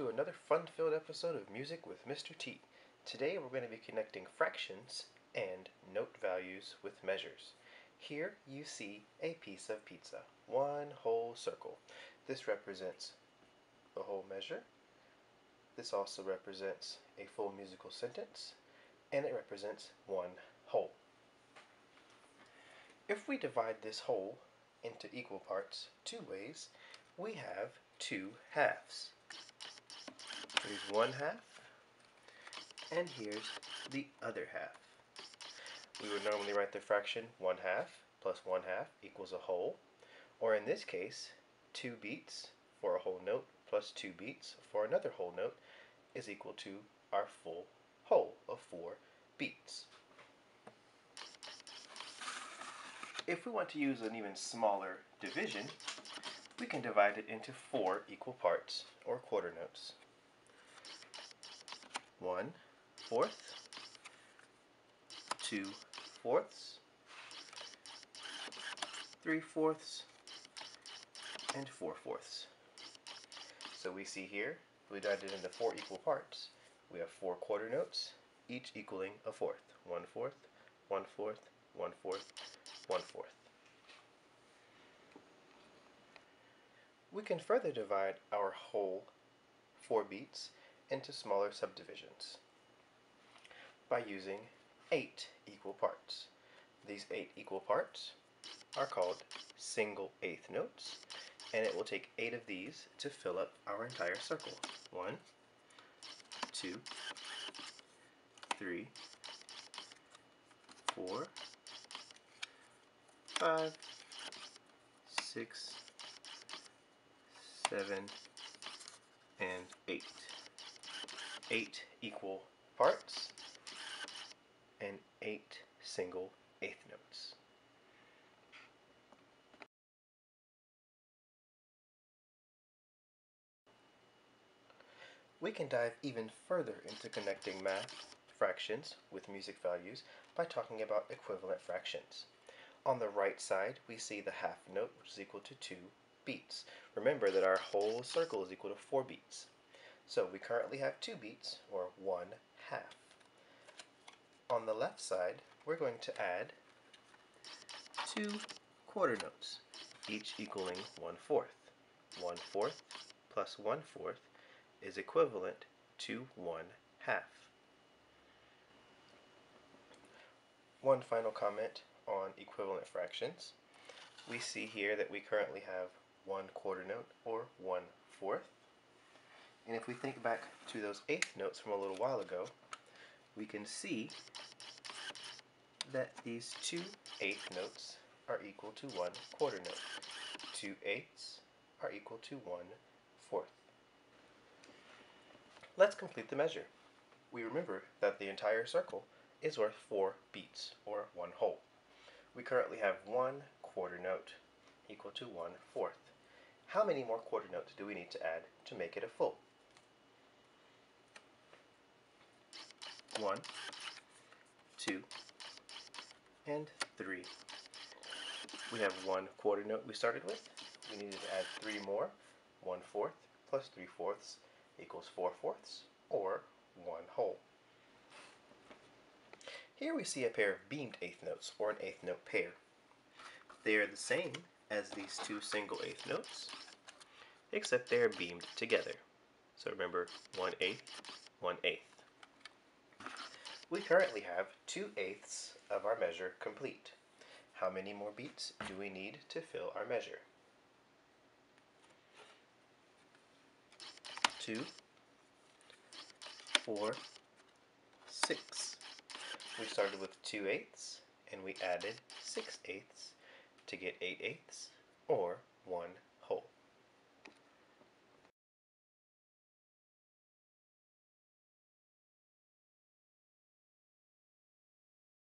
to another fun-filled episode of Music with Mr. T. Today we're going to be connecting fractions and note values with measures. Here you see a piece of pizza, one whole circle. This represents the whole measure. This also represents a full musical sentence, and it represents one whole. If we divide this whole into equal parts two ways, we have two halves. Here's one half, and here's the other half. We would normally write the fraction 1/2 plus 1/2 equals a whole, or in this case, 2 beats for a whole note plus 2 beats for another whole note is equal to our full whole of 4 beats. If we want to use an even smaller division, we can divide it into 4 equal parts, or quarter notes. 1/4, 2/4, 3/4, and 4/4. So we see here, if we divide it into 4 equal parts, we have 4 quarter notes, each equaling a fourth. 1/4, 1/4, 1/4, 1/4. We can further divide our whole 4 beats into smaller subdivisions by using 8 equal parts. These 8 equal parts are called single eighth notes, and it will take 8 of these to fill up our entire circle. 1, 2, 3, 4, 5, 6, 7, and 8. 8 equal parts and 8 single eighth notes. We can dive even further into connecting math fractions with music values by talking about equivalent fractions. On the right side, we see the half note, which is equal to 2 beats. Remember that our whole circle is equal to 4 beats. So we currently have 2 beats, or 1/2. On the left side, we're going to add 2 quarter notes, each equaling 1/4. 1/4 plus 1/4 is equivalent to 1/2. One final comment on equivalent fractions. We see here that we currently have 1 quarter note, or 1/4. And if we think back to those eighth notes from a little while ago, we can see that these 2 eighth notes are equal to 1 quarter note. 2 eighths are equal to 1/4. Let's complete the measure. We remember that the entire circle is worth 4 beats, or 1 whole. We currently have 1 quarter note equal to 1/4. How many more quarter notes do we need to add to make it a full? 1, 2, and 3. We have 1 quarter note we started with. We needed to add 3 more. 1/4 plus 3/4 equals 4/4, or 1 whole. Here we see a pair of beamed eighth notes, or an eighth note pair. They are the same as these 2 single eighth notes, except they are beamed together. So remember, 1/8, 1/8. We currently have 2 eighths of our measure complete. How many more beats do we need to fill our measure? 2, 4, 6. We started with 2 eighths, and we added 6 eighths to get 8 eighths, or 1